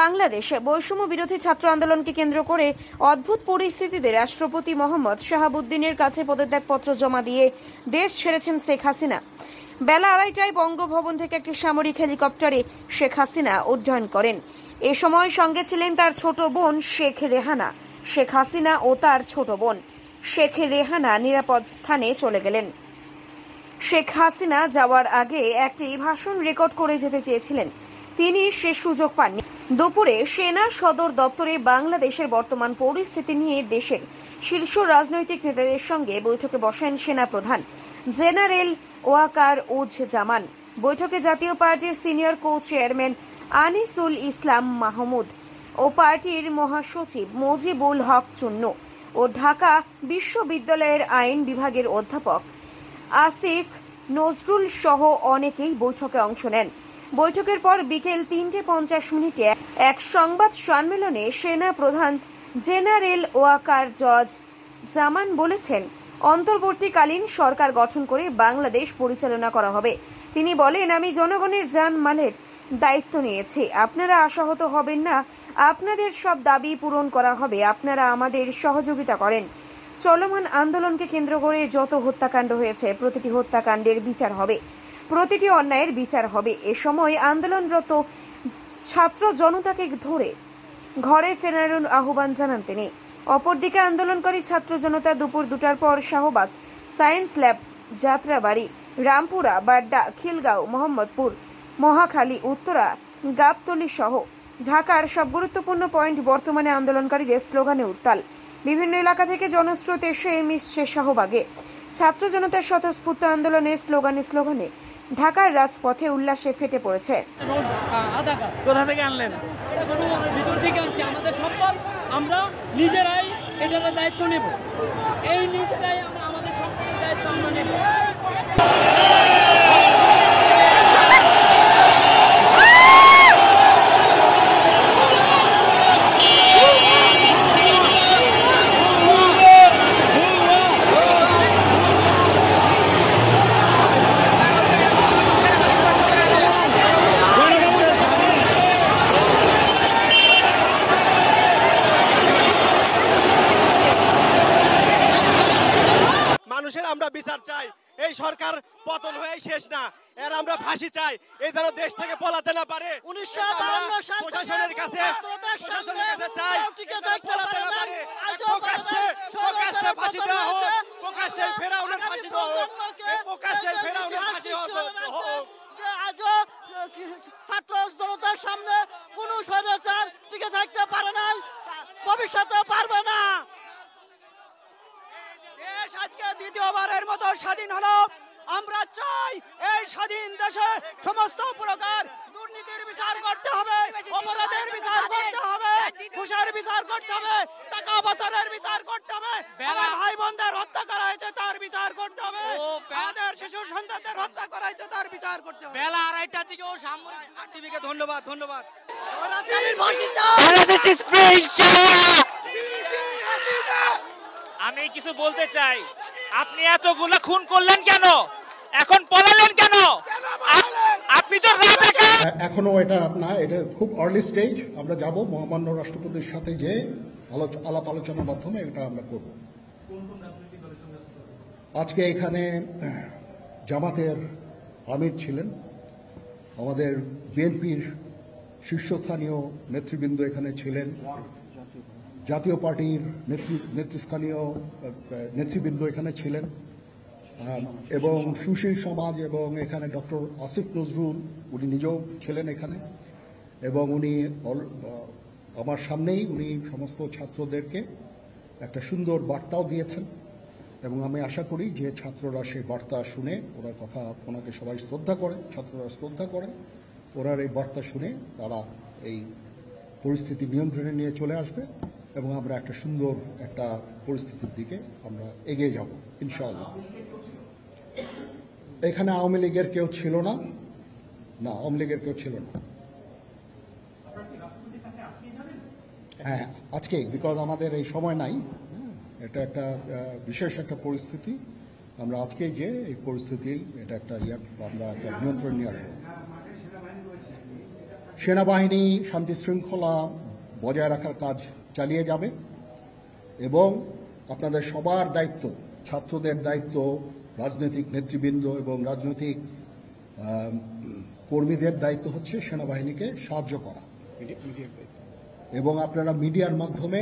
বাংলাদেশে বৈষম্য বিরোধী ছাত্র আন্দোলনকে কেন্দ্র করে অদ্ভুত পরিস্থিতিতে রাষ্ট্রপতি মোহাম্মদ শাহাবুদ্দিনের কাছে পদত্যাগপত্র জমা দিয়ে দেশ ছেড়েছেন শেখ হাসিনা। বেলা 2:30টায় বঙ্গভবন থেকে একটি সামরিক হেলিকপ্টারে শেখ হাসিনা উড্ডয়ন করেন। এ সময় সঙ্গে ছিলেন তার ছোট বোন শেখ রেহানা। শেখ হাসিনা ও তার ছোট বোন শেখ রেহানা নিরাপদ স্থানে চলে গেলেন। শেখ হাসিনা যাওয়ার আগে একটি ভাষণ রেকর্ড করে যেতে চেয়েছিলেন, তিনি সে সুযোগ পাননি। দুপুরে সেনা সদর দপ্তরে বাংলাদেশের বর্তমান পরিস্থিতি নিয়ে দেশের শীর্ষ রাজনৈতিক নেতাদের সঙ্গে বৈঠকে বসেন সেনা প্রধান জেনারেল ওয়াকার উজ্জামান। বৈঠকে জাতীয় পার্টির সিনিয়র কো চেয়ারম্যান আনিসুল ইসলাম মাহমুদ ও পার্টির মহাসচিব মুজিবুল হক চুন্নু ও ঢাকা বিশ্ববিদ্যালয়ের আইন বিভাগের অধ্যাপক আসিফ নজরুল সহ অনেকেই বৈঠকে অংশ নেন। বৈঠকের পর বিকেল 3:50 এক সংবাদ সম্মেলনে সেনা প্রধান জেনারেল ওয়াকার জামান বলেছেন, অন্তর্বর্তীকালীন সরকার গঠন করে বাংলাদেশ পরিচালনা করা হবে। তিনি বলেন, আমি জনগণের জানমালের দায়িত্ব নিয়েছি, আপনারা আশাহত হবেন না, আপনাদের সব দাবি পূরণ করা হবে, আপনারা আমাদের সহযোগিতা করেন। চলমান আন্দোলনকে কেন্দ্র করে যত হত্যাকাণ্ড হয়েছে প্রতিটি হত্যাকাণ্ডের বিচার হবে, প্রতিটি অন্যায়ের বিচার হবে। এ সময় আন্দোলনরত ছাত্র জনতাকে ধরে ঘরে ফেরানোর আহ্বান জানান তিনি। অপরদিকে আন্দোলনকারী ছাত্র জনতা দুপুর 2টার পর শাহবাগ, সায়েন্স ল্যাব, যাত্রাবাড়ি, রামপুরা, বাড্ডা, খিলগাঁও, মোহাম্মদপুর, মহাখালী, উত্তরা, গাবতলী সহ ঢাকার সব গুরুত্বপূর্ণ পয়েন্ট বর্তমানে আন্দোলনকারীদের স্লোগানে উত্তাল। বিভিন্ন এলাকা থেকে জনস্রোত এসে মিশছে শাহবাগে। ছাত্র জনতার স্বতঃস্ফূর্ত আন্দোলনের স্লোগানে ঢাকার রাজপথে উল্লাসে ফেটে পড়েছে। কোথা থেকে আনলেন? ভিতর থেকে আনছি, আমাদের সম্পদ, আমরা নিজেরাই এটার দায়িত্ব নেব, এই নিজেরাই আমরা আমাদের সম্পদের দায়িত্ব আমরা নেব। আমরা বিচার চাই, এই সরকার পতন হয়ে শেষ না, এর আমরা ফাঁসি চাই, এই যেন দেশ থেকে পলাতে না পারে। 1952 সাল প্রশাসনের কাছে চাই পলাতে না পারে, প্রকাশ্যে ফাঁসি দেওয়া হোক, প্রকাশ্যে ফেরাউনের ফাঁসি দেওয়া হোক, প্রকাশ্যে ফেরাউনের ফাঁসি হোক। আজও ছাত্র জনতার সামনে কোন স্বৈরাচার টিকে থাকতে পারে নাই, ভবিষ্যতেও পারবে না। দেশ আজকে দ্বিতীয়বারের মতো স্বাধীন হলো। আমরা চাই এই স্বাধীন দেশে সমস্ত প্রকার দুর্নীতির বিচার করতে হবে, অপরাধের বিচার করতে হবে, ঘুষের বিচার করতে হবে, টাকা পাচারের বিচার করতে হবে, আমার ভাই বোনদের হত্যা করা হয়েছে তার বিচার করতে হবে, আমাদের শিশু সন্তানদের হত্যা করা হয়েছে তার বিচার করতে হবে। বেলা 2:30 থেকেও সামরিক টিভিকে ধন্যবাদ। আমি কিছু বলতে চাই, আপনি এতগুলো খুন করলেন কেন? এখন পলালেন কেন? আপনি তো এখনো এটা না, এটা খুব আর্লি স্টেজ। আমরা যাব মহামান্য রাষ্ট্রপতির সাথে যে আলাপ আলোচনার মাধ্যমে এটা আমরা করব। আজকে এখানে জামাতের আমির ছিলেন, আমাদের বিএনপির শীর্ষস্থানীয় নেতৃবৃন্দ এখানে ছিলেন, জাতীয় পার্টির নেতৃস্থানীয় নেতৃবৃন্দ এখানে ছিলেন, এবং সুশীল সমাজ এবং এখানে ডক্টর আসিফ নজরুল উনি নিজেও ছিলেন এখানে, এবং উনি আমার সামনেই উনি সমস্ত ছাত্রদেরকে একটা সুন্দর বার্তাও দিয়েছেন, এবং আমি আশা করি যে ছাত্ররা সেই বার্তা শুনে ওনার কথা, ওনাকে সবাই শ্রদ্ধা করে, ছাত্ররা শ্রদ্ধা করে, ওনার এই বার্তা শুনে তারা এই পরিস্থিতি নিয়ন্ত্রণে নিয়ে চলে আসবে এবং আমরা একটা সুন্দর একটা পরিস্থিতির দিকে আমরা এগিয়ে যাব ইনশাআল্লাহ। এখানে আওয়ামী লীগের কেউ ছিল না, আওয়ামী লীগের কেউ ছিল না। হ্যাঁ, আজকেই, বিকজ আমাদের এই সময় নাই, এটা একটা বিশেষ একটা পরিস্থিতি, আমরা আজকেই যে এই পরিস্থিতি এটা একটা আমরা একটা নিয়ন্ত্রণ নিয়ে আসবো। সেনাবাহিনী শান্তি শৃঙ্খলা বজায় রাখার কাজ চালিয়ে যাবে এবং আপনাদের সবার দায়িত্ব, ছাত্রদের দায়িত্ব, রাজনৈতিক নেতৃবৃন্দ এবং রাজনৈতিক কর্মীদের দায়িত্ব হচ্ছে সেনাবাহিনীকে সাহায্য করা এবং আপনারা মিডিয়ার মাধ্যমে